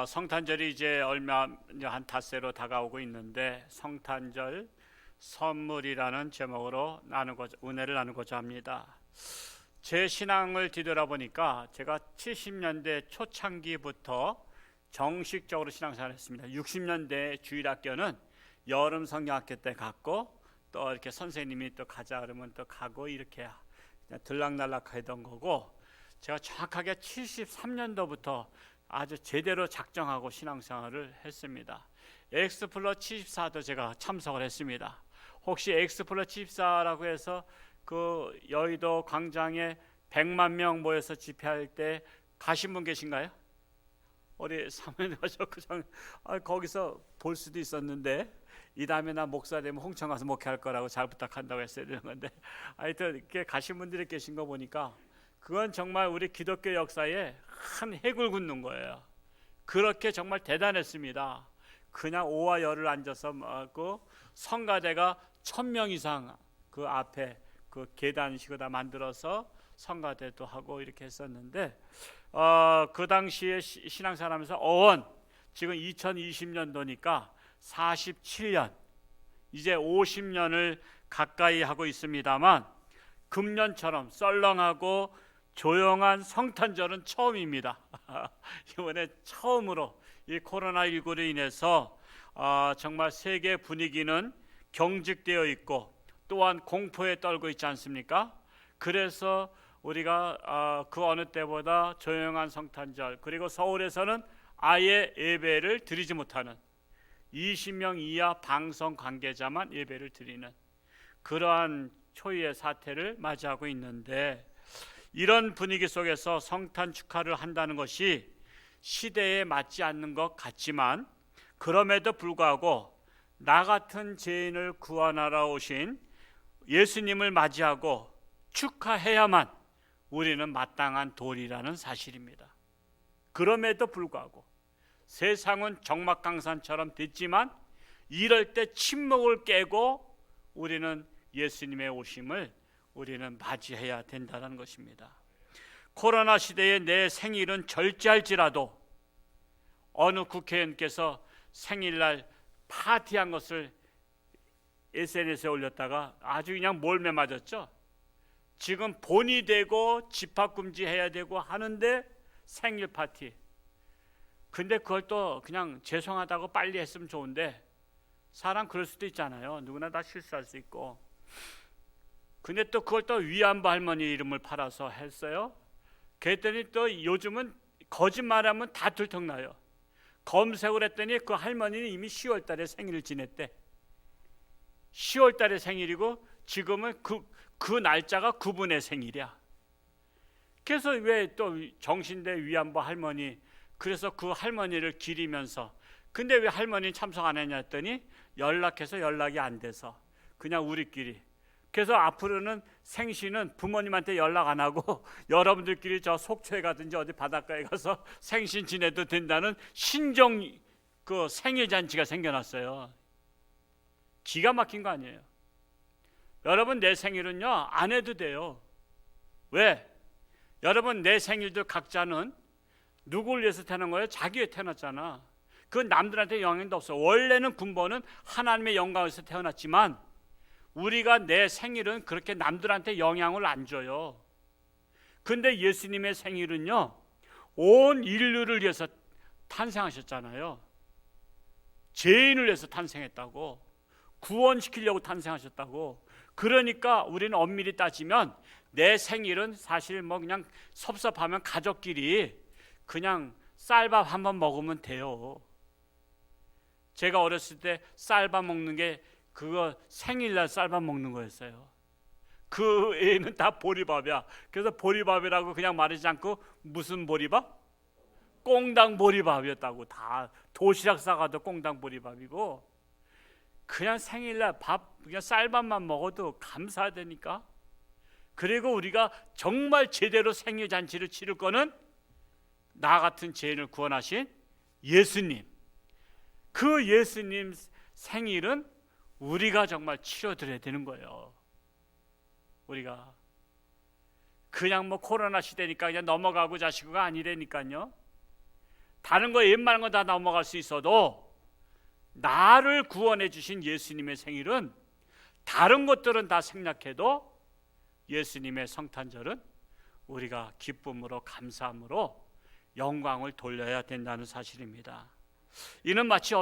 성탄절이 이제 얼마 한 닷새로 다가오고 있는데 성탄절 선물이라는 제목으로 은혜를 나누고자 합니다. 제 신앙을 뒤돌아보니까 제가 70년대 초창기부터 정식적으로 신앙생활을 했습니다. 60년대 주일학교는 여름 성경학교 때 갔고 또 이렇게 선생님이 또 가자 그러면 또 가고 이렇게 그냥 들락날락 하던 거고, 제가 정확하게 73년도부터 아주 제대로 작정하고 신앙생활을 했습니다. 엑스플로 74도 제가 참석을 했습니다. 혹시 엑스플로 74라고 해서 그 여의도 광장에 100만 명 모여서 집회할 때 가신 분 계신가요? 우리 사모님 가셨고 거기서 볼 수도 있었는데, 이 다음에 나 목사 되면 홍천 가서 목회할 거라고 잘 부탁한다고 했어야 되는 건데, 하여튼 이렇게 가신 분들이 계신 거 보니까 그건 정말 우리 기독교 역사에 큰 핵을 긋는 거예요. 그렇게 정말 대단했습니다. 그냥 오와 열을 앉아서 그 성가대가 1000명 이상 그 앞에 그 계단식으로 만들어서 성가대도 하고 이렇게 했었는데, 그 당시에 신앙생활하면서 지금 2020년도니까 47년, 이제 50년을 가까이 하고 있습니다만 금년처럼 썰렁하고 조용한 성탄절은 처음입니다. 이번에 처음으로 이 코로나19로 인해서 정말 세계 분위기는 경직되어 있고 또한 공포에 떨고 있지 않습니까? 그래서 우리가 그 어느 때보다 조용한 성탄절, 그리고 서울에서는 아예 예배를 드리지 못하는 20명 이하 방송 관계자만 예배를 드리는 그러한 초유의 사태를 맞이하고 있는데, 이런 분위기 속에서 성탄 축하를 한다는 것이 시대에 맞지 않는 것 같지만, 그럼에도 불구하고 나 같은 죄인을 구원하러 오신 예수님을 맞이하고 축하해야만 우리는 마땅한 도리라는 사실입니다. 그럼에도 불구하고 세상은 적막강산처럼 됐지만 이럴 때 침묵을 깨고 우리는 예수님의 오심을 우리는 맞이해야 된다는 것입니다. 코로나 시대에 내 생일은 절제할지라도 어느 국회의원께서 생일날 파티한 것을 SNS에 올렸다가 아주 그냥 몰매 맞았죠. 지금 본이 되고 집합금지 해야 되고 하는데 생일 파티. 근데 그걸 또 그냥 죄송하다고 빨리 했으면 좋은데, 사람 그럴 수도 있잖아요. 누구나 다 실수할 수 있고. 근데 또 그걸 또 위안부 할머니 이름을 팔아서 했어요. 그랬더니 또 요즘은 거짓말하면 다 들통나요. 검색을 했더니 그 할머니는 이미 10월 달에 생일을 지냈대. 10월 달에 생일이고 지금은 그 날짜가 그분의 생일이야. 그래서 왜 또 정신대 위안부 할머니, 그래서 그 할머니를 기리면서, 근데 왜 할머니 참석 안 했냐 했더니 연락해서 연락이 안 돼서 그냥 우리끼리. 그래서 앞으로는 생신은 부모님한테 연락 안 하고 여러분들끼리 저 속초에 가든지 어디 바닷가에 가서 생신 지내도 된다는 신종 그 생일 잔치가 생겨났어요. 기가 막힌 거 아니에요. 여러분, 내 생일은요 안 해도 돼요. 왜? 여러분, 내 생일도 각자는 누구를 위해서 태어난 거예요? 자기 위해 태어났잖아. 그건 남들한테 영향도 없어. 원래는 근본은 하나님의 영광에서 태어났지만 우리가 내 생일은 그렇게 남들한테 영향을 안 줘요. 근데 예수님의 생일은요 온 인류를 위해서 탄생하셨잖아요. 죄인을 위해서 탄생했다고, 구원시키려고 탄생하셨다고. 그러니까 우리는 엄밀히 따지면 내 생일은 사실 뭐 그냥 섭섭하면 가족끼리 그냥 쌀밥 한번 먹으면 돼요. 제가 어렸을 때 쌀밥 먹는 게 그거 생일날 쌀밥 먹는 거였어요. 그 애는 다 보리밥이야. 그래서 보리밥이라고 그냥 말하지 않고 무슨 보리밥? 꽁당 보리밥이었다고. 다 도시락 싸가도 꽁당 보리밥이고, 그냥 생일날 그냥 쌀밥만 먹어도 감사하다니까. 그리고 우리가 정말 제대로 생일 잔치를 치를 거는 나 같은 죄인을 구원하신 예수님, 그 예수님 생일은 우리가 정말 치러드려야 되는 거예요. 우리가 그냥 뭐 코로나 시대니까 그냥 넘어가고 자시고가 아니라니까요. 다른 거 웬만한 거 다 넘어갈 수 있어도 나를 구원해 주신 예수님의 생일은 다른 것들은 다 생략해도 예수님의 성탄절은 우리가 기쁨으로 감사함으로 영광을 돌려야 된다는 사실입니다. 이는 마치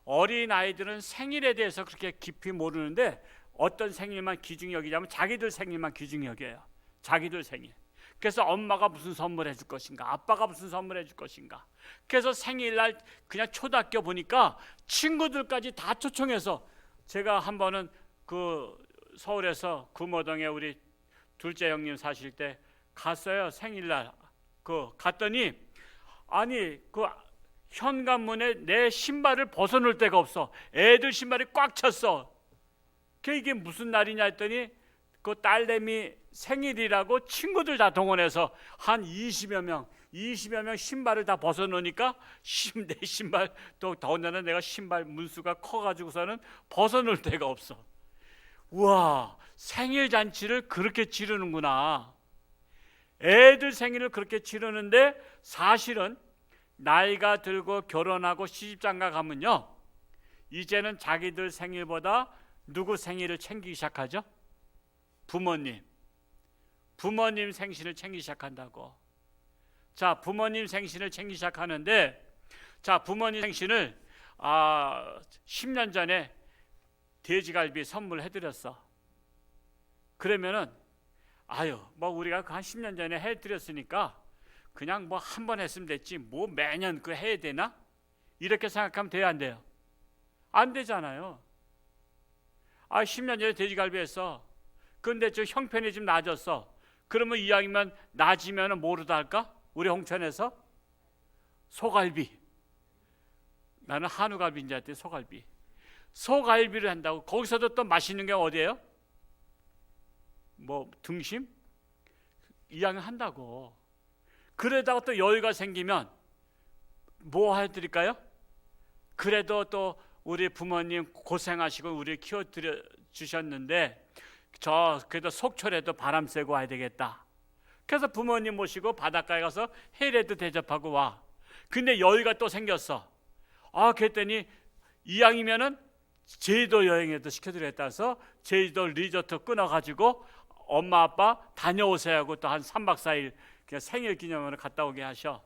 어린아이들은 생일에 대해서 그렇게 깊이 모르는데 어떤 생일만 귀중히 여기냐면 자기들 생일만 귀중히 여겨요. 자기들 생일. 그래서 엄마가 무슨 선물 해줄 것인가, 아빠가 무슨 선물 해줄 것인가. 그래서 생일날 그냥 초등학교 보니까 친구들까지 다 초청해서, 제가 한 번은 그 서울에서 구모동에 우리 둘째 형님 사실 때 갔어요. 생일날 갔더니 아니 그 현관문에 내 신발을 벗어놓을 데가 없어. 애들 신발이 꽉 찼어. 이게 무슨 날이냐 했더니 그 딸내미 생일이라고 친구들 다 동원해서 한 20여 명 신발을 다 벗어놓으니까 내 신발, 또 더군다나 내가 신발 문수가 커가지고서는 벗어놓을 데가 없어. 우와, 생일 잔치를 그렇게 치르는구나. 애들 생일을 그렇게 치르는데 사실은 나이가 들고 결혼하고 시집장가 가면요, 이제는 자기들 생일보다 누구 생일을 챙기기 시작하죠? 부모님 생신을 챙기기 시작한다고. 자, 부모님 생신을 챙기기 시작하는데, 자, 부모님 생신을 10년 전에 돼지갈비 선물해드렸어. 그러면은 뭐 우리가 한 10년 전에 해드렸으니까 그냥 뭐 한 번 했으면 됐지 뭐 매년 그 해야 되나? 이렇게 생각하면 돼요, 안 돼요? 안 되잖아요. 10년 전에 돼지갈비 했어. 근데 저 형편이 좀 나아졌어. 그러면 이왕이면 나아지면 뭐로 할까? 우리 홍천에서 소갈비. 나는 한우갈비인 줄 알았더니 소갈비를 한다고. 거기서도 또 맛있는 게 어디예요? 뭐 등심? 이왕 한다고. 그러다가 또 여유가 생기면 뭐 해드릴까요? 그래도 또 우리 부모님 고생하시고 우리 키워드려 주셨는데 그래도 속초라도 바람 쐬고 와야 되겠다. 그래서 부모님 모시고 바닷가에 가서 해라도 대접하고 와. 근데 여유가 또 생겼어. 그랬더니 이왕이면은 제주도 여행에도 시켜드렸다 해서 제주도 리조트 끊어가지고 엄마 아빠 다녀오세요 하고 또 한 3박 4일 그냥 생일 기념으로 갔다 오게 하셔.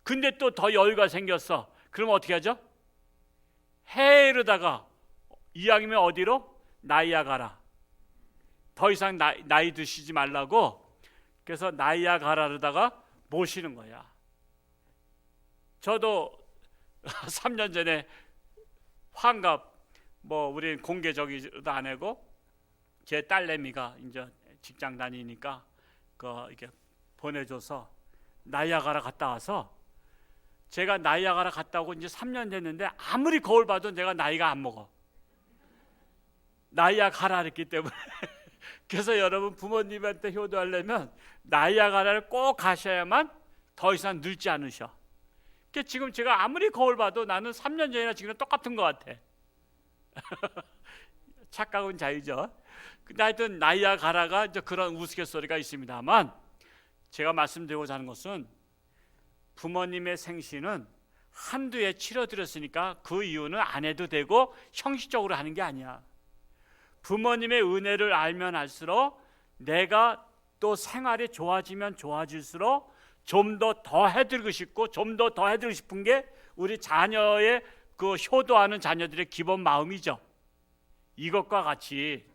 근데 또 더 여유가 생겼어. 그럼 어떻게 하죠? 해외로다가 이왕이면 어디로? 나이아가라. 더 이상 나이 드시지 말라고. 그래서 나이아가라로다가 모시는 거야. 저도 3년 전에 환갑 우리 공개적이도 안 하고 제 딸내미가 이제 직장 다니니까 이렇게 보내줘서 나이아가라 갔다 와서, 제가 나이아가라 갔다 오고 이제 3년 됐는데 아무리 거울 봐도 내가 나이가 안 먹어. 나이아가라 했기 때문에. 그래서 여러분 부모님한테 효도하려면 나이아가라를 꼭 가셔야만 더 이상 늙지 않으셔. 그러니까 지금 제가 아무리 거울 봐도 나는 3년 전이나 지금 똑같은 것 같아. 착각은 자유죠. 근데 하여튼 나이아가라가 이제 그런 우스갯소리가 있습니다만, 제가 말씀드리고자 하는 것은 부모님의 생신은 한두 해 치러드렸으니까 그 이유는 안 해도 되고 형식적으로 하는 게 아니야. 부모님의 은혜를 알면 알수록 내가 또 생활이 좋아지면 좋아질수록 좀 더 해드리고 싶고 좀 더 해드리고 싶은 게 우리 자녀의 그 효도하는 자녀들의 기본 마음이죠. 이것과 같이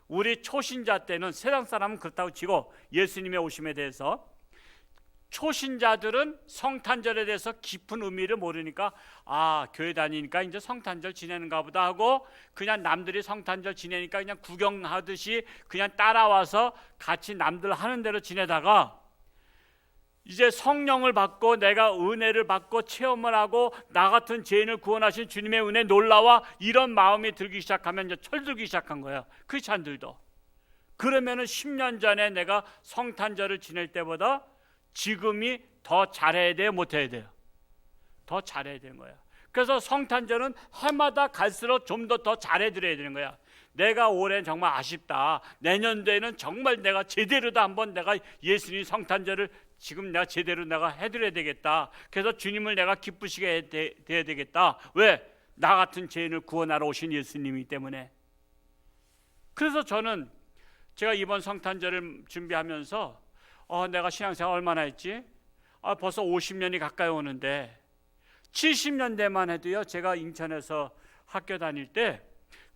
우리 초신자 때는, 세상 사람은 그렇다고 치고 예수님의 오심에 대해서, 초신자들은 성탄절에 대해서 깊은 의미를 모르니까 교회 다니니까 이제 성탄절 지내는가 보다 하고 그냥 남들이 성탄절 지내니까 그냥 구경하듯이 그냥 따라와서 같이 남들 하는 대로 지내다가, 이제 성령을 받고 내가 은혜를 받고 체험을 하고 나 같은 죄인을 구원하신 주님의 은혜 놀라와 이런 마음이 들기 시작하면 이제 철들기 시작한 거예요, 크리스찬들도. 그러면은 10년 전에 내가 성탄절을 지낼 때보다 지금이 더 잘해야 돼요, 못해야 돼요? 더 잘해야 되는 거야. 그래서 성탄절은 해마다 갈수록 좀 더 잘해드려야 되는 거야. 내가 올해 정말 아쉽다, 내년도에는 정말 내가 제대로 다 한번 내가 예수님 성탄절을 지금 내가 제대로 내가 해드려야 되겠다. 그래서 주님을 내가 기쁘시게 해야 되겠다. 왜? 나 같은 죄인을 구원하러 오신 예수님이기 때문에. 그래서 저는 제가 이번 성탄절을 준비하면서 내가 신앙생활 얼마나 했지? 벌써 50년이 가까이 오는데 70년대만 해도요, 제가 인천에서 학교 다닐 때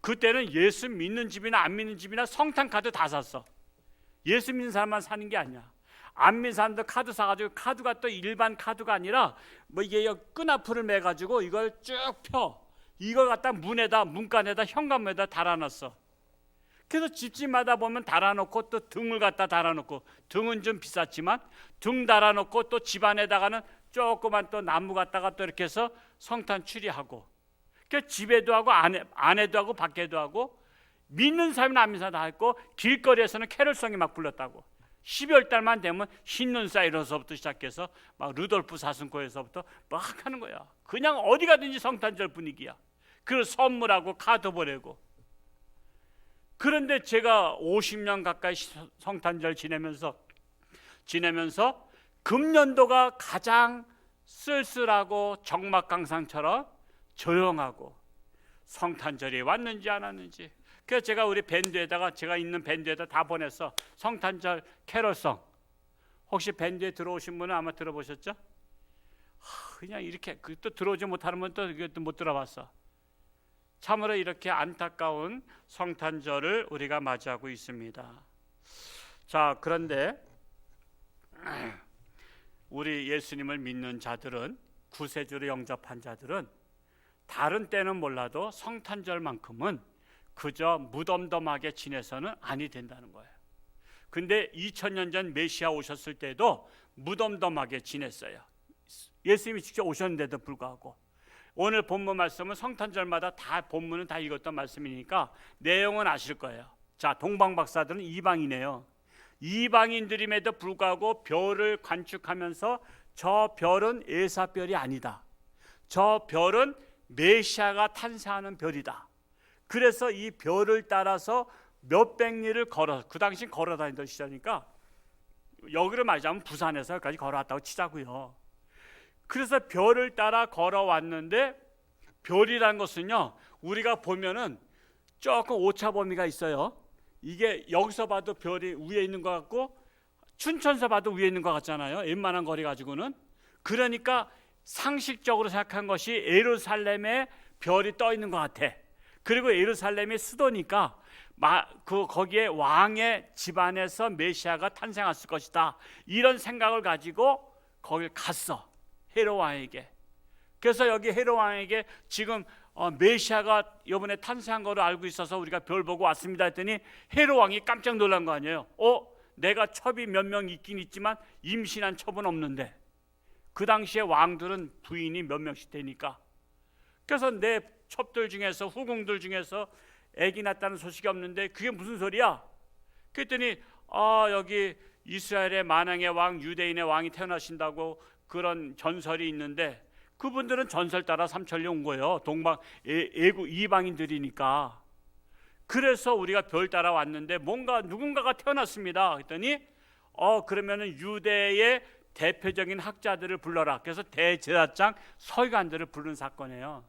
그때는 예수 믿는 집이나 안 믿는 집이나 성탄 카드 다 샀어. 예수 믿는 사람만 사는 게 아니야. 안 믿는 사람도 카드 사가지고, 카드가 또 일반 카드가 아니라 뭐 이게 끈앞을 매가지고 이걸 쭉 펴. 이걸 갖다 문간에다 현관문에다 달아놨어. 그래서 집집마다 보면 달아놓고 또 등을 갖다 달아놓고, 등은 좀 비쌌지만 등 달아놓고 또 집안에다가는 조그만 또 나무 갖다가 또 이렇게 해서 성탄 추리하고, 그러니까 집에도 하고 안에도 하고 밖에도 하고, 믿는 사람이나 안 믿는 사람 다 했고, 길거리에서는 캐롤송이 막 불렀다고. 12월 달만 되면 흰눈 쌓이로서부터 시작해서 막 루돌프 사슴코에서부터 막 하는 거야. 그냥 어디 가든지 성탄절 분위기야. 그리고 선물하고 카드 보내고. 그런데 제가 50년 가까이 성탄절 지내면서 금년도가 가장 쓸쓸하고 적막강상처럼 조용하고, 성탄절이 왔는지 안 왔는지. 그래서 제가 우리 밴드에다가, 제가 있는 밴드에다 다 보냈어. 성탄절 캐럴송. 혹시 밴드에 들어오신 분은 아마 들어보셨죠? 그냥 이렇게 또 들어오지 못하는 분은 또 이것도 못 들어봤어. 참으로 이렇게 안타까운 성탄절을 우리가 맞이하고 있습니다. 자, 그런데 우리 예수님을 믿는 자들은, 구세주로 영접한 자들은 다른 때는 몰라도 성탄절만큼은 그저 무덤덤하게 지내서는 아니 된다는 거예요. 근데 2000년 전 메시아 오셨을 때도 무덤덤하게 지냈어요. 예수님이 직접 오셨는데도 불구하고. 오늘 본문 말씀은 성탄절마다 다 본문은 다 읽었던 말씀이니까 내용은 아실 거예요. 자, 동방박사들은 이방이네요. 이방인들임에도 불구하고 별을 관측하면서 저 별은 에사별이 아니다. 저 별은 메시아가 탄생하는 별이다. 그래서 이 별을 따라서 몇백 리를 걸어, 그 당시 걸어 다니던 시절이니까 여기를 말하자면 부산에서 여기까지 걸어왔다고 치자고요. 그래서 별을 따라 걸어왔는데, 별이란 것은요, 우리가 보면은 조금 오차 범위가 있어요. 이게 여기서 봐도 별이 위에 있는 것 같고, 춘천에서 봐도 위에 있는 것 같잖아요. 웬만한 거리 가지고는. 그러니까 상식적으로 생각한 것이 예루살렘에 별이 떠 있는 것 같아. 그리고 예루살렘이 수도니까 거기에 왕의 집안에서 메시아가 탄생했을 것이다. 이런 생각을 가지고 거길 갔어. 헤롯 왕에게. 그래서 여기 헤롯 왕에게 지금 메시아가 이번에 탄생한 거로 알고 있어서 우리가 별 보고 왔습니다 했더니 헤롯 왕이 깜짝 놀란 거 아니에요. 내가 첩이 몇 명 있긴 있지만 임신한 첩은 없는데. 그 당시에 왕들은 부인이 몇 명씩 되니까. 그래서 내 첩들 중에서, 후궁들 중에서 아기 낳았다는 소식이 없는데 그게 무슨 소리야? 그랬더니 여기 이스라엘의 만왕의 왕, 유대인의 왕이 태어나신다고 그런 전설이 있는데, 그분들은 전설 따라 삼천리 온 거예요. 이방인들이니까. 그래서 우리가 별 따라 왔는데 누군가가 태어났습니다. 그랬더니 그러면은 유대의 대표적인 학자들을 불러라. 그래서 대제사장 서기관들을 부른 사건이에요.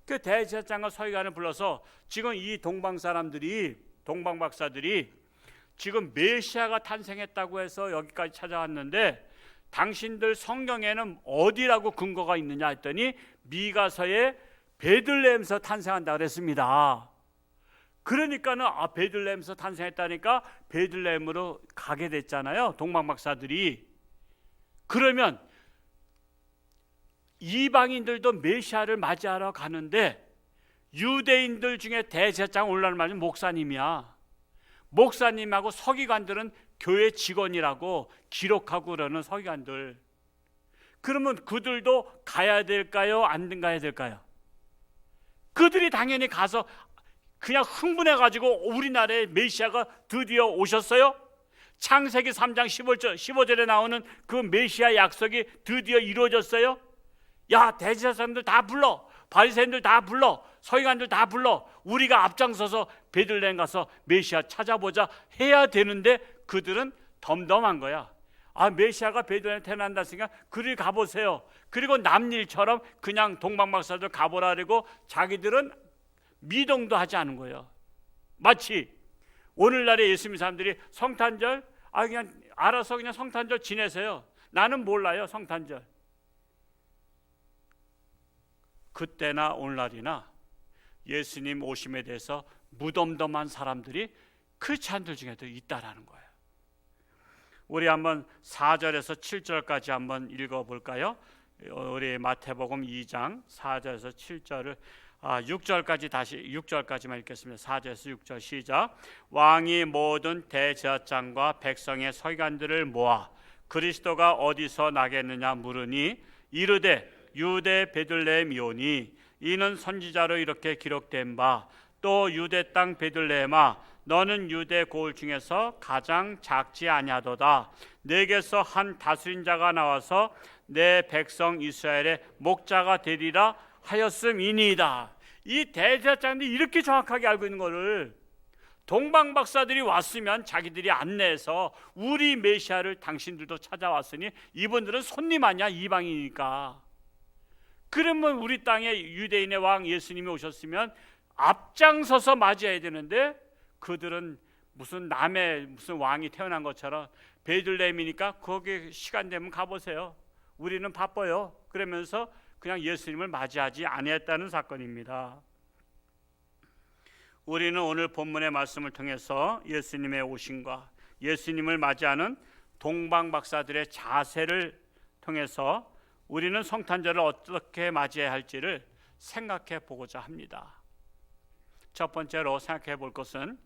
그 대제사장과 서기관을 불러서 지금 이 동방박사들이 지금 메시아가 탄생했다고 해서 여기까지 찾아왔는데, 당신들 성경에는 어디라고 근거가 있느냐 했더니 미가서에 베들레헴에서 탄생한다 그랬습니다. 그러니까는 베들레헴에서 탄생했다니까 베들레헴으로 가게 됐잖아요, 동방박사들이. 그러면 이방인들도 메시아를 맞이하러 가는데 유대인들 중에 대제사장 올라는 말은 목사님이야. 목사님하고 서기관들은 교회 직원이라고 기록하고 그러는 서기관들. 그러면 그들도 가야 될까요? 안 가야 될까요? 그들이 당연히 가서 그냥 흥분해가지고 우리나라에 메시아가 드디어 오셨어요? 창세기 3장 15절에 나오는 그 메시아 약속이 드디어 이루어졌어요? 야, 대제사장들 다 불러, 바리새인들 다 불러, 서기관들 다 불러, 우리가 앞장서서 베들레헴 가서 메시아 찾아보자 해야 되는데 그들은 덤덤한 거야. 메시아가 베들레헴에 태어난다 했으니까 그리 가보세요. 그리고 남일처럼 그냥 동방박사들 가보라 그러고 자기들은 미동도 하지 않은 거예요. 마치 오늘날의 예수 믿는 사람들이 성탄절 그냥 알아서 그냥 성탄절 지내세요. 나는 몰라요, 성탄절. 그때나 오늘날이나 예수님 오심에 대해서 무덤덤한 사람들이 크리스찬들 중에도 있다라는 거예요. 우리 한번 4절에서 7절까지 한번 읽어볼까요? 우리 마태복음 2장 4절에서 7절을 6절까지만 읽겠습니다. 4절에서 6절 시작. 왕이 모든 대제사장과 백성의 서기관들을 모아 그리스도가 어디서 나겠느냐 물으니 이르되 유대 베들레헴이오니 이는 선지자로 이렇게 기록된 바 또 유대 땅 베들레헴아 너는 유대 고을 중에서 가장 작지 아니하도다. 내게서 한 다스린 자가 나와서 내 백성 이스라엘의 목자가 되리라 하였음이니이다. 이 대제사장들이 이렇게 정확하게 알고 있는 것을 동방박사들이 왔으면 자기들이 안내해서 우리 메시아를 당신들도 찾아왔으니 이분들은 손님 아니야, 이방이니까. 그러면 우리 땅에 유대인의 왕 예수님이 오셨으면 앞장서서 맞이해야 되는데 그들은 무슨 남의 무슨 왕이 태어난 것처럼 베들레헴이니까 거기 시간 되면 가보세요. 우리는 바빠요. 그러면서 그냥 예수님을 맞이하지 않았다는 사건입니다. 우리는 오늘 본문의 말씀을 통해서 예수님의 오심과 예수님을 맞이하는 동방박사들의 자세를 통해서 우리는 성탄절을 어떻게 맞이해야 할지를 생각해 보고자 합니다. 첫 번째로 생각해 볼 것은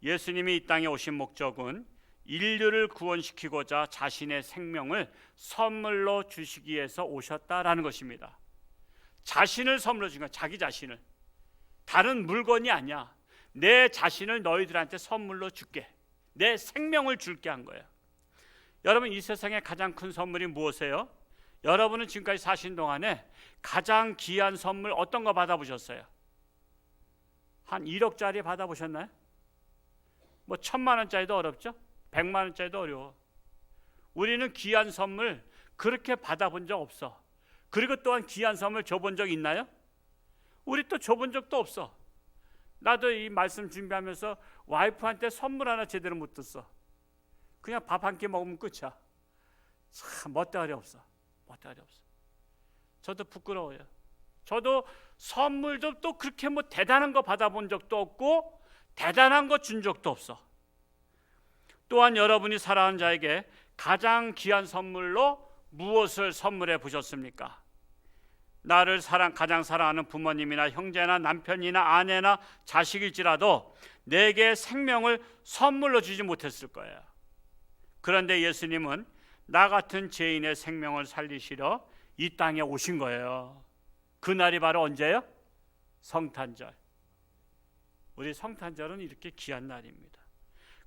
예수님이 이 땅에 오신 목적은 인류를 구원시키고자 자신의 생명을 선물로 주시기 위해서 오셨다라는 것입니다. 자신을 선물로 준 거야. 자기 자신을. 다른 물건이 아니야. 내 자신을 너희들한테 선물로 줄게. 내 생명을 줄게 한 거예요. 여러분, 이 세상에 가장 큰 선물이 무엇이에요? 여러분은 지금까지 사신 동안에 가장 귀한 선물 어떤 거 받아보셨어요? 한 1억짜리 받아보셨나요? 뭐 1,000만 원짜리도 어렵죠? 100만 원짜리도 어려워. 우리는 귀한 선물 그렇게 받아본 적 없어. 그리고 또한 귀한 선물 줘본 적 있나요? 우리 또 줘본 적도 없어. 나도 이 말씀 준비하면서 와이프한테 선물 하나 제대로 못 줬어. 그냥 밥 한 끼 먹으면 끝이야. 참 멋대가리 없어. 멋대가리 없어. 저도 부끄러워요. 저도 선물도 또 그렇게 뭐 대단한 거 받아본 적도 없고 대단한 거 준 적도 없어. 또한 여러분이 사랑하는 자에게 가장 귀한 선물로 무엇을 선물해 보셨습니까? 나를 가장 사랑하는 부모님이나 형제나 남편이나 아내나 자식일지라도 내게 생명을 선물로 주지 못했을 거예요. 그런데 예수님은 나 같은 죄인의 생명을 살리시러 이 땅에 오신 거예요. 그날이 바로 언제요? 성탄절. 우리 성탄절은 이렇게 귀한 날입니다.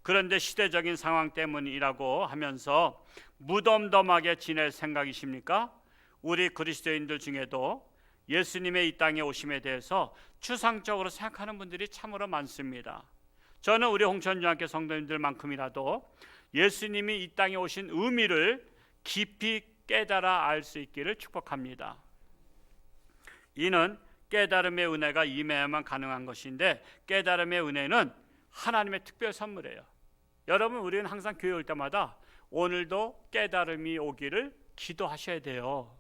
그런데 시대적인 상황 때문이라고 하면서 무덤덤하게 지낼 생각이십니까? 우리 그리스도인들 중에도 예수님의 이 땅에 오심에 대해서 추상적으로 생각하는 분들이 참으로 많습니다. 저는 우리 홍천중학교 성도님들만큼이라도 예수님이 이 땅에 오신 의미를 깊이 깨달아 알 수 있기를 축복합니다. 이는 깨달음의 은혜가 임해야만 가능한 것인데 깨달음의 은혜는 하나님의 특별 선물이에요. 여러분, 우리는 항상 교회 올 때마다 오늘도 깨달음이 오기를 기도하셔야 돼요.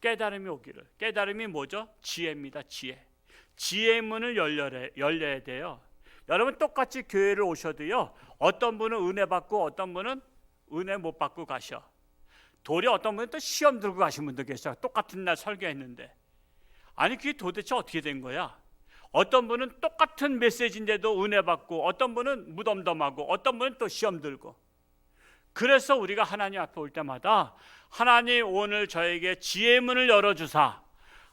깨달음이 오기를. 깨달음이 뭐죠? 지혜입니다. 지혜. 지혜의 문을 열려야 돼요. 여러분, 똑같이 교회를 오셔도요, 어떤 분은 은혜 받고 어떤 분은 은혜 못 받고 가셔. 도리어 어떤 분은 또 시험 들고 가신 분도 계셔. 똑같은 날 설교했는데. 아니, 그게 도대체 어떻게 된 거야? 어떤 분은 똑같은 메시지인데도 은혜 받고 어떤 분은 무덤덤하고 어떤 분은 또 시험 들고. 그래서 우리가 하나님 앞에 올 때마다 하나님 오늘 저에게 지혜의 문을 열어주사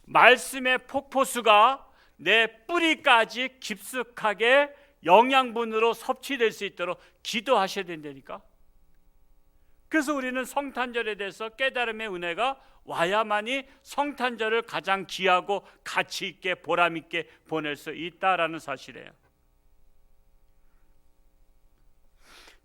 말씀의 폭포수가 내 뿌리까지 깊숙하게 영양분으로 섭취될 수 있도록 기도하셔야 된다니까. 그래서 우리는 성탄절에 대해서 깨달음의 은혜가 와야만이 성탄절을 가장 귀하고 가치 있게 보람 있게 보낼 수 있다라는 사실이에요.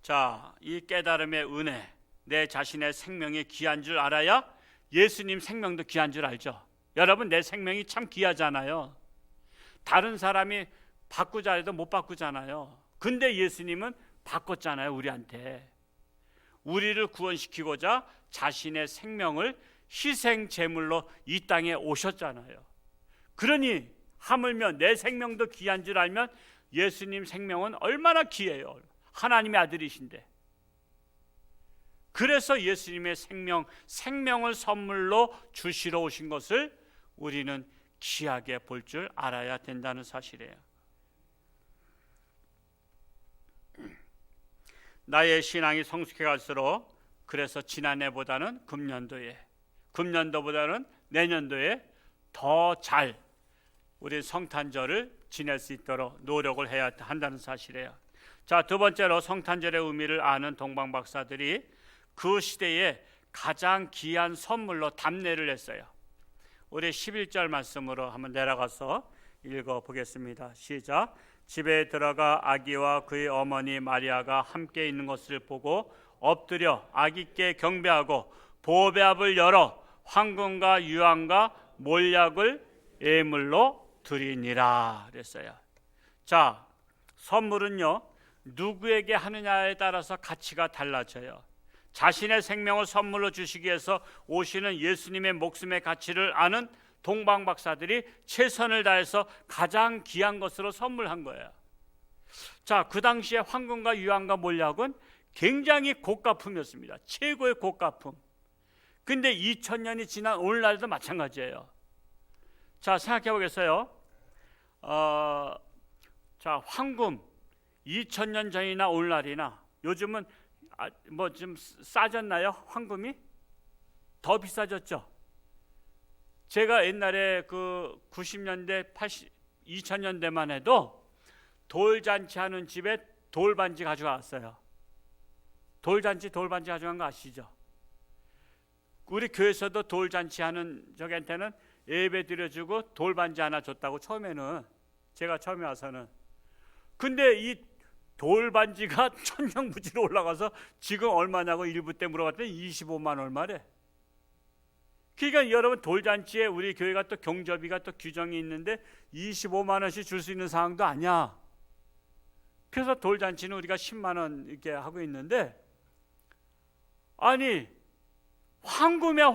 자, 이 깨달음의 은혜, 내 자신의 생명이 귀한 줄 알아야 예수님 생명도 귀한 줄 알죠. 여러분, 내 생명이 참 귀하잖아요. 다른 사람이 바꾸자 해도 못 바꾸잖아요. 근데 예수님은 바꿨잖아요. 우리한테. 우리를 구원시키고자 자신의 생명을 희생 제물로 이 땅에 오셨잖아요. 그러니 하물며 내 생명도 귀한 줄 알면 예수님 생명은 얼마나 귀해요. 하나님의 아들이신데. 그래서 예수님의 생명을 선물로 주시러 오신 것을 우리는 귀하게 볼 줄 알아야 된다는 사실이에요. 나의 신앙이 성숙해 갈수록 그래서 지난해보다는 금년도보다는 내년도에 더 잘 우리 성탄절을 지낼 수 있도록 노력을 해야 한다는 사실이에요. 자, 두 번째로 성탄절의 의미를 아는 동방박사들이 그 시대에 가장 귀한 선물로 답례를 했어요. 우리 11절 말씀으로 한번 내려가서 읽어보겠습니다. 시작. 집에 들어가 아기와 그의 어머니 마리아가 함께 있는 것을 보고 엎드려 아기께 경배하고 보배압을 열어 황금과 유황과 몰약을 예물로 드리니라 그랬어요. 자, 선물은요, 누구에게 하느냐에 따라서 가치가 달라져요. 자신의 생명을 선물로 주시기 위해서 오시는 예수님의 목숨의 가치를 아는 동방박사들이 최선을 다해서 가장 귀한 것으로 선물한 거예요. 자, 그 당시에 황금과 유황과 몰약은 굉장히 고가품이었습니다. 최고의 고가품. 근데 2000년이 지난 오늘날도 마찬가지예요. 자, 생각해 보겠어요. 자, 황금 2000년 전이나 오늘날이나 요즘은 뭐 좀 싸졌나요? 황금이 더 비싸졌죠. 제가 옛날에 그 90년대, 2000년대만 해도 돌잔치 하는 집에 돌반지 가져왔어요. 돌반지 가져간 거 아시죠? 우리 교회에서도 돌잔치 하는 저한테는 예배 드려주고 돌반지 하나 줬다고 제가 처음에 와서는. 근데 이 돌반지가 천정부지로 올라가서 지금 얼마냐고 일부 때 물어봤더니 25만 얼마래. 그러니까 여러분, 돌잔치에 우리 교회가 또 경접이가 또 규정이 있는데 25만 원씩 줄 수 있는 상황도 아니야. 그래서 돌잔치는 우리가 10만 원 이렇게 하고 있는데, 아니 황금이야,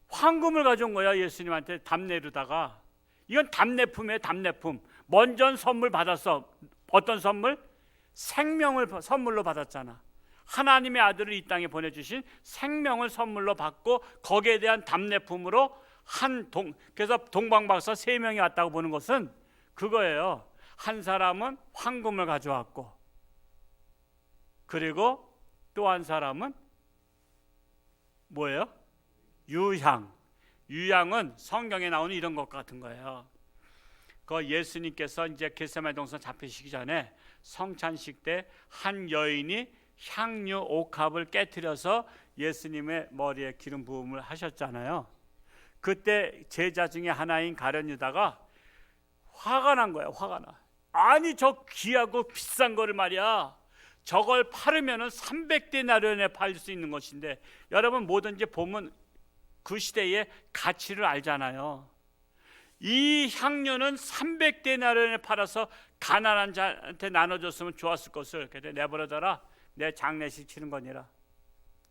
황금을 가져온 거야. 예수님한테 답례로다가. 이건 답례품이에요. 답례품. 먼저 선물 받았어. 어떤 선물? 생명을 선물로 받았잖아. 하나님의 아들을 이 땅에 보내주신 생명을 선물로 받고 거기에 대한 답례품으로 그래서 동방박사 3명이 왔다고 보는 것은 그거예요. 한 사람은 황금을 가져왔고, 그리고 또 한 사람은 뭐예요? 유향은 성경에 나오는 이런 것 같은 거예요. 그 예수님께서 이제 겟세마네 동산 잡히시기 전에 성찬식 때 한 여인이 향유 옥합을 깨트려서 예수님의 머리에 기름 부음을 하셨잖아요. 그때 제자 중에 하나인 가룟 유다가 화가 난 거예요. 화가 나. 아니, 저 귀하고 비싼 거를 말이야, 저걸 팔으면은 300데나리온에 팔 수 있는 것인데, 여러분 뭐든지 보면 그 시대의 가치를 알잖아요. 이 향료는 300데나리온에 팔아서 가난한 자한테 나눠줬으면 좋았을 것을, 그때 내버려둬라, 내 장례식 치는 거니라.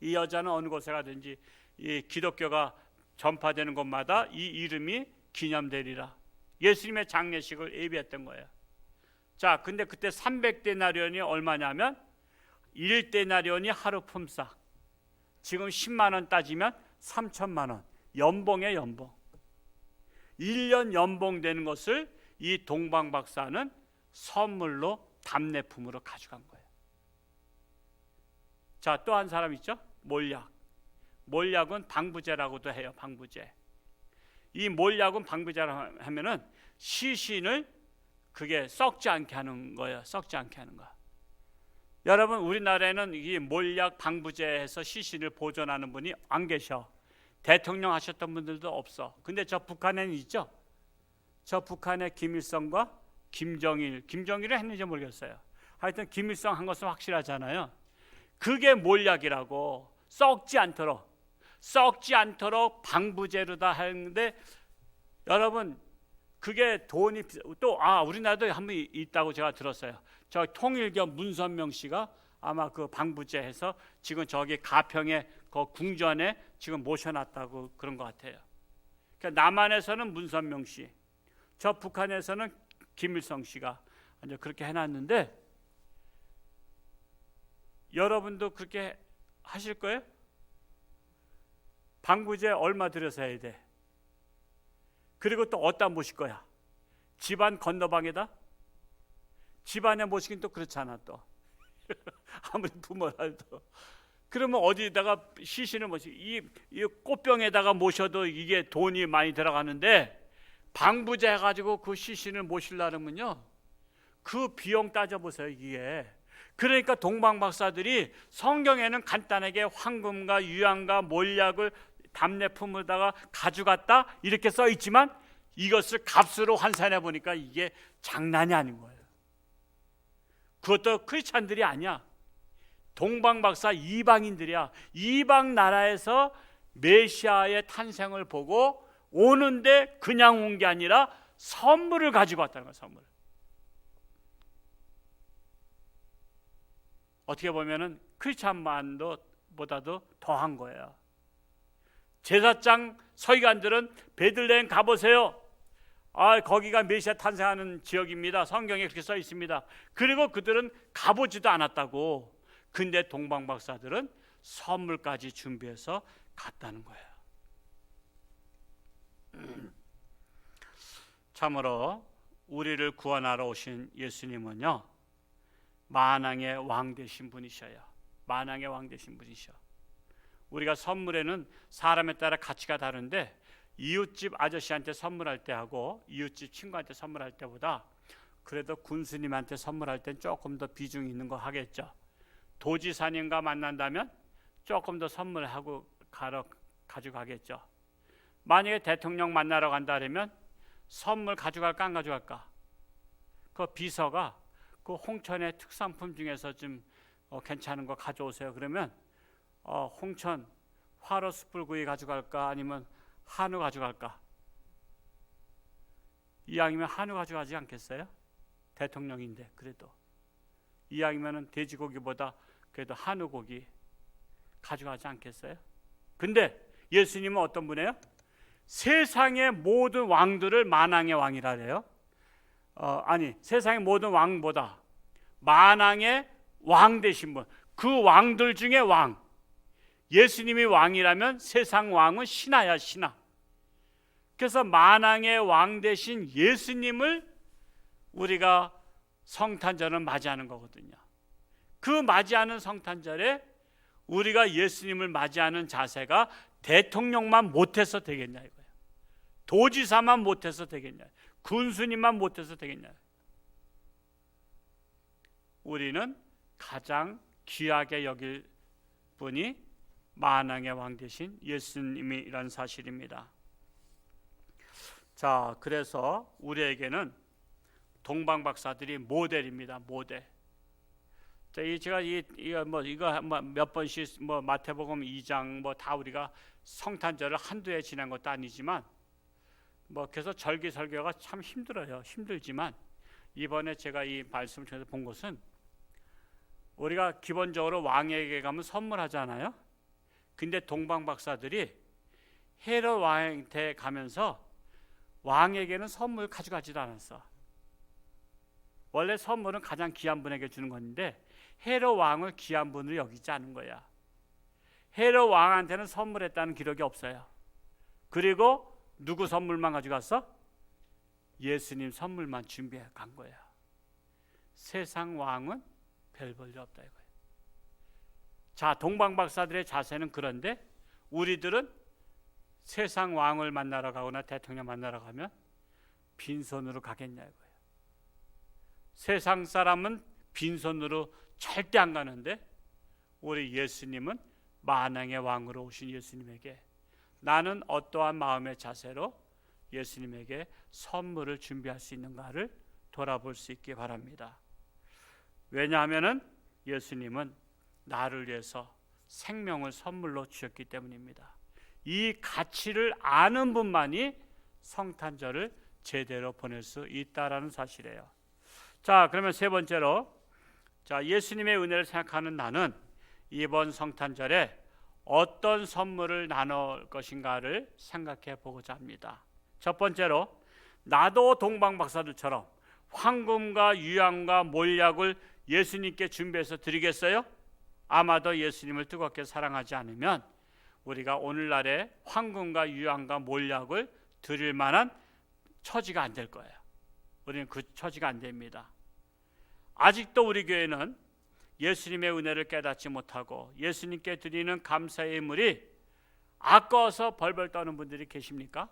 이 여자는 어느 곳에 가든지 이 기독교가 전파되는 곳마다 이 이름이 기념되리라. 예수님의 장례식을 예비했던 거예요. 자, 근데 그때 300데나리온이 얼마냐면 1데나리온이 하루 품삯. 지금 10만 원 따지면 3천만 원. 연봉이에요, 연봉. 1년 연봉 되는 것을 이 동방박사는 선물로 답례품으로 가져간 거예요. 자, 또 한 사람 있죠? 몰약은 방부제라고도 해요. 방부제. 이 몰약은 방부제라 하면은 시신을 그게 썩지 않게 하는 거예요. 썩지 않게 하는 거. 여러분, 우리나라에는 이 몰약 방부제해서 시신을 보존하는 분이 안 계셔. 대통령 하셨던 분들도 없어. 근데 저 북한에는 있죠. 저 북한의 김일성과 김정일을 했는지 모르겠어요. 하여튼 김일성 한 것은 확실하잖아요. 그게 몰약이라고. 썩지 않도록 방부제로다 하는데, 여러분 그게 돈이 또 우리나라도 한 번 있다고 제가 들었어요. 저 통일교 문선명 씨가 아마 그 방부제해서 지금 저기 가평에 그 궁전에 지금 모셔놨다고 그런 것 같아요. 그러니까 남한에서는 문선명 씨, 저 북한에서는 김일성 씨가 이제 그렇게 해놨는데, 여러분도 그렇게 하실 거예요? 방부제 얼마 들여서 해야 돼? 그리고 또 어디다 모실 거야? 집안 건너방에다? 집안에 모시긴 또 그렇잖아. 또 아무리 부모라도. 그러면 어디다가 시신을 모시? 이 꽃병에다가 모셔도 이게 돈이 많이 들어가는데, 방부제 해가지고 그 시신을 모시려면요, 그 비용 따져보세요. 이게 그러니까 동방박사들이 성경에는 간단하게 황금과 유황과 몰약을 답례품에다가 가져갔다 이렇게 써 있지만, 이것을 값으로 환산해 보니까 이게 장난이 아닌 거예요. 그것도 크리스찬들이 아니야. 동방박사 이방인들이야. 이방 나라에서 메시아의 탄생을 보고 오는데 그냥 온 게 아니라 선물을 가지고 왔다는 거야. 선물. 어떻게 보면은 크리스찬만도 보다도 더한 거예요. 제사장 서기관들은 베들레헴 가보세요. 거기가 메시아 탄생하는 지역입니다. 성경에 그렇게 써 있습니다. 그리고 그들은 가보지도 않았다고. 근데 동방박사들은 선물까지 준비해서 갔다는 거예요. 참으로 우리를 구원하러 오신 예수님은요, 만왕의 왕 되신 분이셔요. 만왕의 왕 되신 분이셔. 우리가 선물에는 사람에 따라 가치가 다른데, 이웃집 아저씨한테 선물할 때하고 이웃집 친구한테 선물할 때보다 그래도 군수님한테 선물할 땐 조금 더 비중이 있는 거 하겠죠. 도지사님과 만난다면 조금 더 선물하고 가져가겠죠. 만약에 대통령 만나러 간다 그러면 선물 가져갈까 안 가져갈까? 그 비서가 그 홍천의 특산품 중에서 좀 괜찮은 거 가져오세요. 그러면 홍천 화로 숯불구이 가져갈까 아니면 한우 가져갈까? 이왕이면 한우 가져가지 않겠어요? 대통령인데. 그래도 이왕이면 돼지고기보다 그래도 한우 고기 가져가지 않겠어요? 근데 예수님은 어떤 분이에요? 세상의 모든 왕들을 만왕의 왕이라 그래요. 세상의 모든 왕보다 만왕의 왕 되신 분, 그 왕들 중에 왕. 예수님이 왕이라면 세상 왕은 신하야, 신하. 그래서 만왕의 왕 되신 예수님을 우리가 성탄절을 맞이하는 거거든요. 그 맞이하는 성탄절에 우리가 예수님을 맞이하는 자세가 대통령만 못해서 되겠냐 이거예요. 도지사만 못해서 되겠냐, 군수님만 못해서 되겠냐. 우리는 가장 귀하게 여길 분이 만왕의 왕 되신 예수님이라는 사실입니다. 자, 그래서 우리에게는 동방박사들이 모델입니다. 모델. 자, 제가 이거 몇 번씩 마태복음 2장 다 우리가 성탄절을 한두 해 지난 것도 아니지만 그래서 절기설교가 참 힘들어요. 힘들지만 이번에 제가 이 말씀을 통해서 본 것은, 우리가 기본적으로 왕에게 가면 선물하잖아요. 근데 동방박사들이 헤롯 왕한테 가면서 왕에게는 선물 가져가지도 않았어. 원래 선물은 가장 귀한 분에게 주는 건데 헤롯 왕을 귀한 분으로 여기지 않은 거야. 헤롯 왕한테는 선물했다는 기록이 없어요. 그리고 누구 선물만 가져갔어? 예수님 선물만 준비해 간 거야. 세상 왕은 별 볼 일 없다 이거예요. 자, 동방박사들의 자세는 그런데 우리들은 세상 왕을 만나러 가거나 대통령 만나러 가면 빈손으로 가겠냐 이거예요. 세상 사람은 빈손으로 절대 안 가는데 우리 예수님은 만왕의 왕으로 오신 예수님에게 나는 어떠한 마음의 자세로 예수님에게 선물을 준비할 수 있는가를 돌아볼 수 있기 바랍니다. 왜냐하면은 예수님은 나를 위해서 생명을 선물로 주셨기 때문입니다. 이 가치를 아는 분만이 성탄절을 제대로 보낼 수 있다라는 사실이에요. 자, 그러면 세 번째로, 자, 예수님의 은혜를 생각하는 나는 이번 성탄절에 어떤 선물을 나눌 것인가를 생각해 보고자 합니다. 첫 번째로, 나도 동방박사들처럼 황금과 유향과 몰약을 예수님께 준비해서 드리겠어요? 아마도 예수님을 뜨겁게 사랑하지 않으면 우리가 오늘날에 황금과 유향과 몰약을 드릴 만한 처지가 안 될 거예요. 우리는 그 처지가 안 됩니다. 아직도 우리 교회는 예수님의 은혜를 깨닫지 못하고 예수님께 드리는 감사의 예물이 아까워서 벌벌 떠는 분들이 계십니까?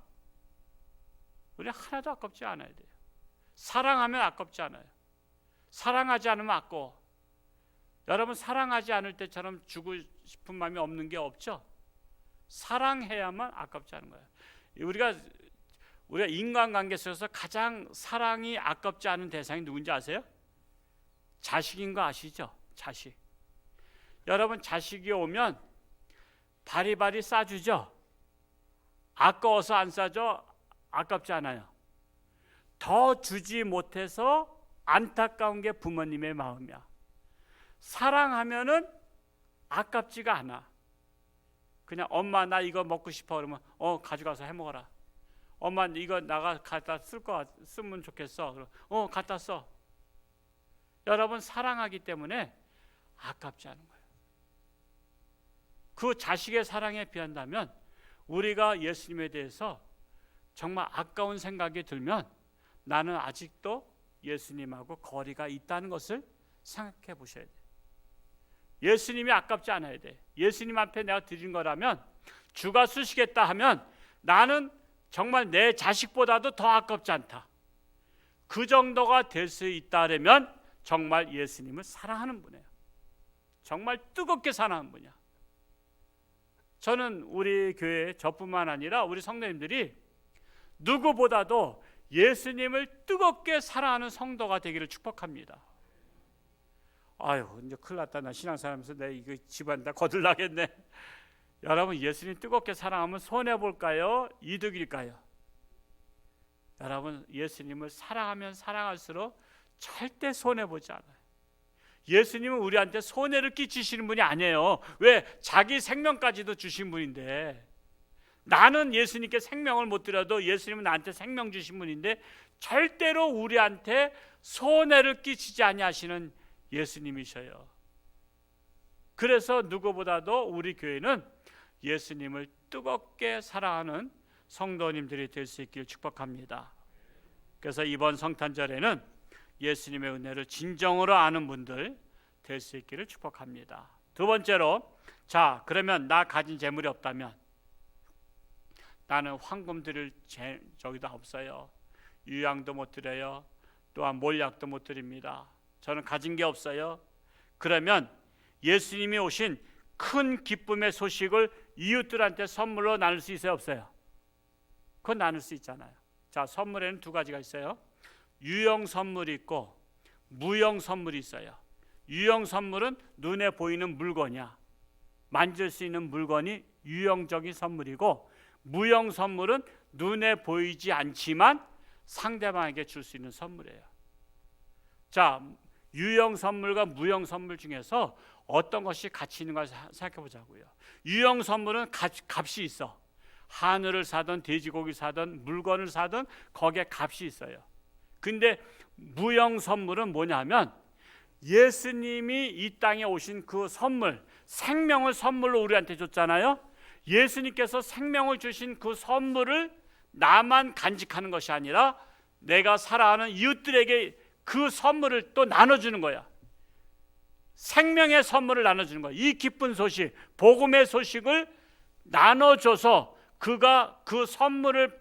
우리 하나도 아깝지 않아야 돼요. 사랑하면 아깝지 않아요. 사랑하지 않으면 아까워. 여러분, 사랑하지 않을 때처럼 주고 싶은 마음이 없는 게 없죠? 사랑해야만 아깝지 않은 거예요. 우리가 인간관계 속에서 가장 사랑이 아깝지 않은 대상이 누군지 아세요? 자식인 거 아시죠? 자식. 여러분, 자식이 오면 바리바리 싸주죠? 아까워서 안 싸죠? 아깝지 않아요. 더 주지 못해서 안타까운 게 부모님의 마음이야. 사랑하면은 아깝지가 않아. 그냥 엄마 나 이거 먹고 싶어 그러면 가져가서 해 먹어라. 엄마 이거 나가 갖다 쓰면 좋겠어. 그럼 갖다 써. 여러분, 사랑하기 때문에 아깝지 않은 거예요. 그 자식의 사랑에 비한다면 우리가 예수님에 대해서 정말 아까운 생각이 들면 나는 아직도 예수님하고 거리가 있다는 것을 생각해 보셔야 돼요. 예수님이 아깝지 않아야 돼. 예수님 앞에 내가 드린 거라면, 주가 쓰시겠다 하면 나는 정말 내 자식보다도 더 아깝지 않다. 그 정도가 될 수 있다면 정말 예수님을 사랑하는 분이에요. 정말 뜨겁게 사랑하는 분이야. 저는 우리 교회 저뿐만 아니라 우리 성도님들이 누구보다도 예수님을 뜨겁게 사랑하는 성도가 되기를 축복합니다. 아유, 이제 큰일 났다. 나 신앙생활하면서 내 이거 집안 다 거들나겠네. 여러분, 예수님 뜨겁게 사랑하면 손해볼까요? 이득일까요? 여러분, 예수님을 사랑하면 사랑할수록 절대 손해보지 않아요. 예수님은 우리한테 손해를 끼치시는 분이 아니에요. 왜? 자기 생명까지도 주신 분인데, 나는 예수님께 생명을 못 드려도 예수님은 나한테 생명 주신 분인데 절대로 우리한테 손해를 끼치지 아니하시는 예수님이셔요. 그래서 누구보다도 우리 교회는 예수님을 뜨겁게 사랑하는 성도님들이 될 수 있기를 축복합니다. 그래서 이번 성탄절에는 예수님의 은혜를 진정으로 아는 분들 될 수 있기를 축복합니다. 두 번째로, 자, 그러면 나 가진 재물이 없다면, 나는 황금 드릴 저기도 없어요. 유향도 못 드려요. 또한 몰약도 못 드립니다. 저는 가진 게 없어요. 그러면 예수님이 오신 큰 기쁨의 소식을 이웃들한테 선물로 나눌 수 있어요, 없어요? 그건 나눌 수 있잖아요. 자, 선물에는 두 가지가 있어요. 유형 선물이 있고 무형 선물이 있어요. 유형 선물은 눈에 보이는 물건이야. 만질 수 있는 물건이 유형적인 선물이고, 무형 선물은 눈에 보이지 않지만 상대방에게 줄 수 있는 선물이에요. 자, 유형 선물과 무형 선물 중에서 어떤 것이 가치 있는가 생각해 보자고요. 유형 선물은 값이 있어. 하늘을 사든 돼지고기 사든 물건을 사든 거기에 값이 있어요. 근데 무형 선물은 뭐냐면, 예수님이 이 땅에 오신 그 선물, 생명을 선물로 우리한테 줬잖아요. 예수님께서 생명을 주신 그 선물을 나만 간직하는 것이 아니라 내가 사랑하는 이웃들에게 그 선물을 또 나눠주는 거야. 생명의 선물을 나눠주는 거야. 이 기쁜 소식, 복음의 소식을 나눠줘서 그가 그 선물을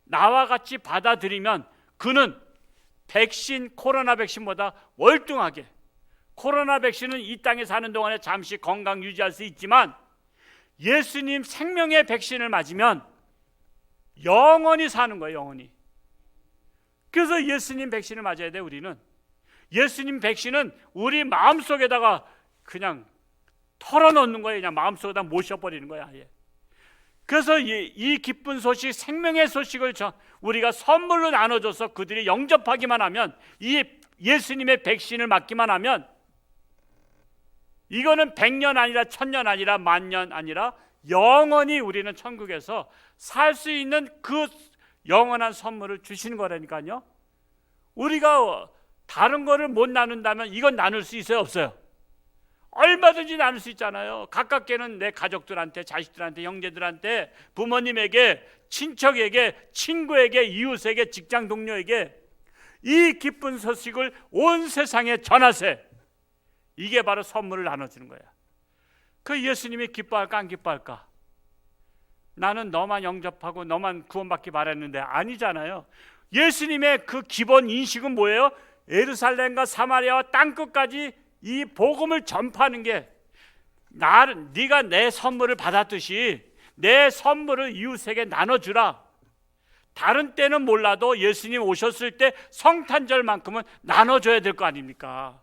나와 같이 받아들이면 그는 코로나 백신보다 월등하게, 코로나 백신은 이 땅에 사는 동안에 잠시 건강 유지할 수 있지만 예수님 생명의 백신을 맞으면 영원히 사는 거예요, 영원히. 그래서 예수님 백신을 맞아야 돼. 우리는 예수님 백신은 우리 마음속에다가 그냥 털어놓는 거예요. 그냥 마음속에다 모셔버리는 거야. 그래서 이 기쁜 소식, 생명의 소식을 우리가 선물로 나눠줘서 그들이 영접하기만 하면, 이 예수님의 백신을 맞기만 하면, 이거는 100년 아니라 1000년 아니라 10,000년 아니라 영원히 우리는 천국에서 살 수 있는 그 영원한 선물을 주시는 거라니까요. 우리가 다른 거를 못 나눈다면 이건 나눌 수 있어요, 없어요? 얼마든지 나눌 수 있잖아요. 가깝게는 내 가족들한테, 자식들한테, 형제들한테, 부모님에게, 친척에게, 친구에게, 이웃에게, 직장 동료에게 이 기쁜 소식을 온 세상에 전하세. 이게 바로 선물을 나눠주는 거야. 그 예수님이 기뻐할까 안 기뻐할까? 나는 너만 영접하고 너만 구원받기 바랬는데, 아니잖아요. 예수님의 그 기본 인식은 뭐예요? 예루살렘과 사마리아와 땅끝까지 이 복음을 전파하는 게, 네가 내 선물을 받았듯이 내 선물을 이웃에게 나눠주라. 다른 때는 몰라도 예수님 오셨을 때 성탄절만큼은 나눠줘야 될 거 아닙니까?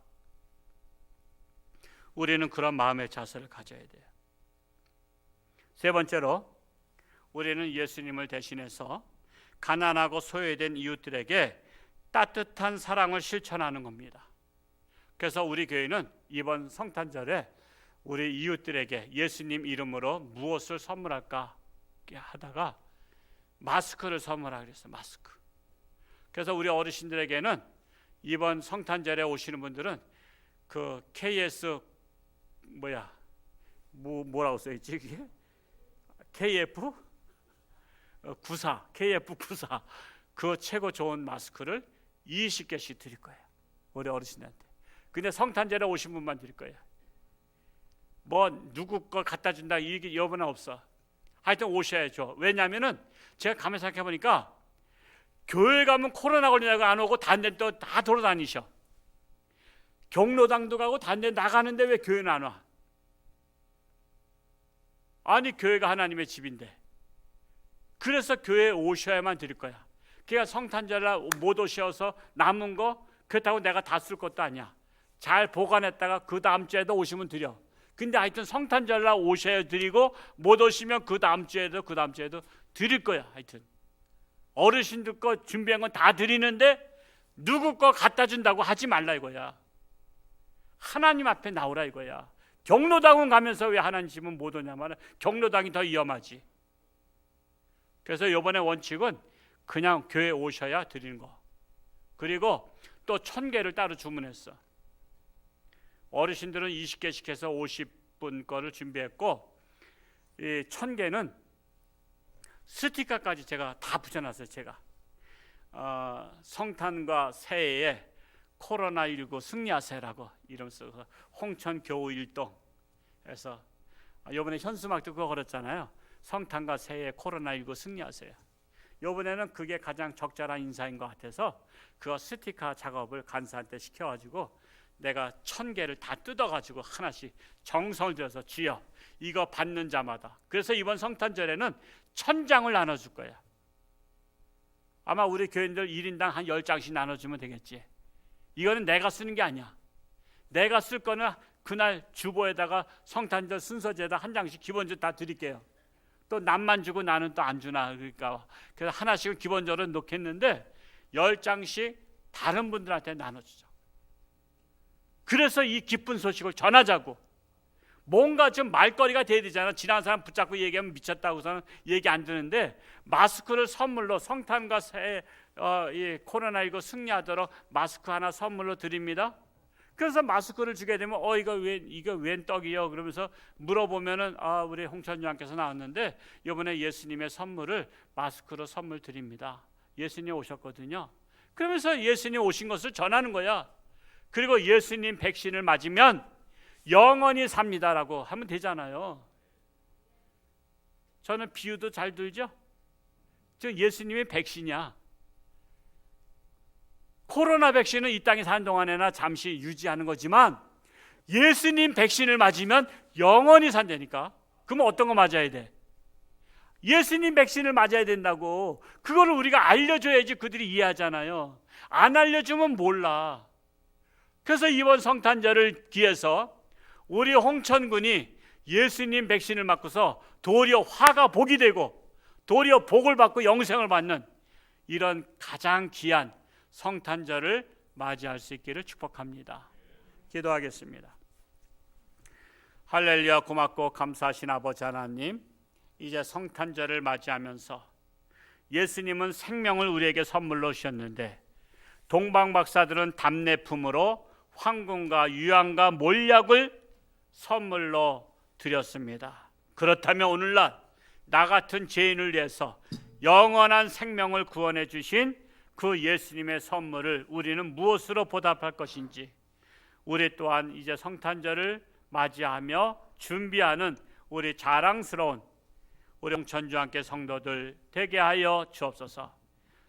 우리는 그런 마음의 자세를 가져야 돼요. 세 번째로, 우리는 예수님을 대신해서 가난하고 소외된 이웃들에게 따뜻한 사랑을 실천하는 겁니다. 그래서 우리 교회는 이번 성탄절에 우리 이웃들에게 예수님 이름으로 무엇을 선물할까 하다가 마스크를 선물하기로 했어요. 마스크. 그래서 우리 어르신들에게는 이번 성탄절에 오시는 분들은 그 KS 뭐라고 써있지 이게? KF94 그 최고 좋은 마스크를 20개씩 드릴 거예요, 우리 어르신한테. 근데 성탄절에 오신 분만 드릴 거예요. 뭐 누구 거 갖다 준다 이게 여부는 없어. 하여튼 오셔야죠. 왜냐하면은 제가 가만히 생각해 보니까 교회 가면 코로나 걸리냐고 안 오고 다른 데 또 다 돌아다니셔. 경로당도 가고 다른 데 나가는데 왜 교회는 안 와? 아니, 교회가 하나님의 집인데. 그래서 교회에 오셔야만 드릴 거야. 그러니까 성탄절날 못 오셔서 남은 거 그렇다고 내가 다 쓸 것도 아니야. 잘 보관했다가 그 다음 주에도 오시면 드려. 근데 하여튼 성탄절날 오셔야 드리고, 못 오시면 그 다음 주에도 드릴 거야. 하여튼 어르신들 거 준비한 건 다 드리는데 누구 거 갖다 준다고 하지 말라 이거야. 하나님 앞에 나오라 이거야. 경로당은 가면서 왜 하나님 집은 못 오냐면 경로당이 더 위험하지. 그래서 이번에 원칙은 그냥 교회 오셔야 드리는 거. 그리고 또 1000개를 따로 주문했어. 어르신들은 20개씩 해서 50분 거를 준비했고, 이 1000개는 스티커까지 제가 다 붙여놨어요. 제가 성탄과 새해에 코로나19 승리하세라고 이름 써서 홍천 교우 일동 해서, 이번에 현수막도 그거 걸었잖아요. 성탄과 새해 코로나19 승리하세요. 이번에는 그게 가장 적절한 인사인 것 같아서 그 스티커 작업을 간사한테 시켜가지고 내가 1000개를 다 뜯어가지고 하나씩 정성을 들여서 주여 이거 받는 자마다. 그래서 이번 성탄절에는 1000장을 나눠줄 거야. 아마 우리 교인들 1인당 한 10장씩 나눠주면 되겠지. 이거는 내가 쓰는 게 아니야. 내가 쓸 거는 그날 주보에다가 성탄절 순서지에다 한 장씩 기본적으로 다 드릴게요. 또 남만 주고 나는 또 안 주나, 그러니까 그래서 하나씩은 기본적으로 놓겠는데 10장씩 다른 분들한테 나눠주죠. 그래서 이 기쁜 소식을 전하자고. 뭔가 좀 말거리가 돼야 되잖아. 지나간 사람 붙잡고 얘기하면 미쳤다고서는 얘기 안 듣는데, 마스크를 선물로 성탄과 새해 이 코로나19 승리하도록 마스크 하나 선물로 드립니다. 그래서 마스크를 주게 되면 이거 웬 떡이요? 그러면서 물어보면은 우리 홍천주님께서 나왔는데 이번에 예수님의 선물을 마스크로 선물 드립니다. 예수님 오셨거든요. 그러면서 예수님 오신 것을 전하는 거야. 그리고 예수님 백신을 맞으면 영원히 삽니다라고 하면 되잖아요. 저는 비유도 잘 들죠? 저 예수님의 백신이야. 코로나 백신은 이 땅에 사는 동안에나 잠시 유지하는 거지만 예수님 백신을 맞으면 영원히 산다니까. 그러면 어떤 거 맞아야 돼? 예수님 백신을 맞아야 된다고. 그거를 우리가 알려줘야지 그들이 이해하잖아요. 안 알려주면 몰라. 그래서 이번 성탄절을 기해서 우리 홍천군이 예수님 백신을 맞고서 도리어 화가 복이 되고 도리어 복을 받고 영생을 받는 이런 가장 귀한 성탄절을 맞이할 수 있기를 축복합니다. 기도하겠습니다. 할렐루야. 고맙고 감사하신 아버지 하나님, 이제 성탄절을 맞이하면서 예수님은 생명을 우리에게 선물로 주셨는데 동방 박사들은 답례품으로 황금과 유황과 몰약을 선물로 드렸습니다. 그렇다면 오늘날 나 같은 죄인을 위해서 영원한 생명을 구원해 주신 그 예수님의 선물을 우리는 무엇으로 보답할 것인지, 우리 또한 이제 성탄절을 맞이하며 준비하는 우리 자랑스러운 우리 홍천중앙교회 성도들 되게 하여 주옵소서.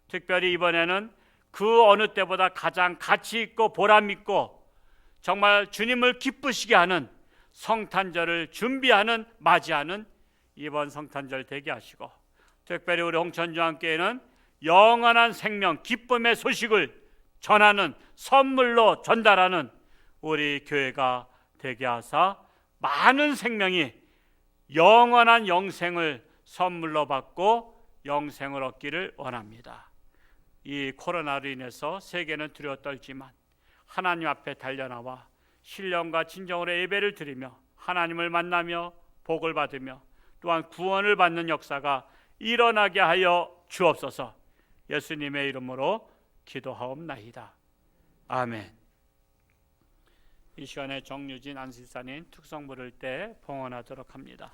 특별히 이번에는 그 어느 때보다 가장 가치 있고 보람 있고 정말 주님을 기쁘시게 하는 성탄절을 준비하는 맞이하는 이번 성탄절 되게 하시고, 특별히 우리 홍천중앙교회는 영원한 생명 기쁨의 소식을 전하는 선물로 전달하는 우리 교회가 되게 하사 많은 생명이 영원한 영생을 선물로 받고 영생을 얻기를 원합니다. 이 코로나로 인해서 세계는 두려워 떨지만 하나님 앞에 달려나와 신령과 진정으로 예배를 드리며 하나님을 만나며 복을 받으며 또한 구원을 받는 역사가 일어나게 하여 주옵소서. 예수님의 이름으로 기도하옵나이다. 아멘. 이 시간에 정유진 안실사님 특성 부를 때 봉헌하도록 합니다.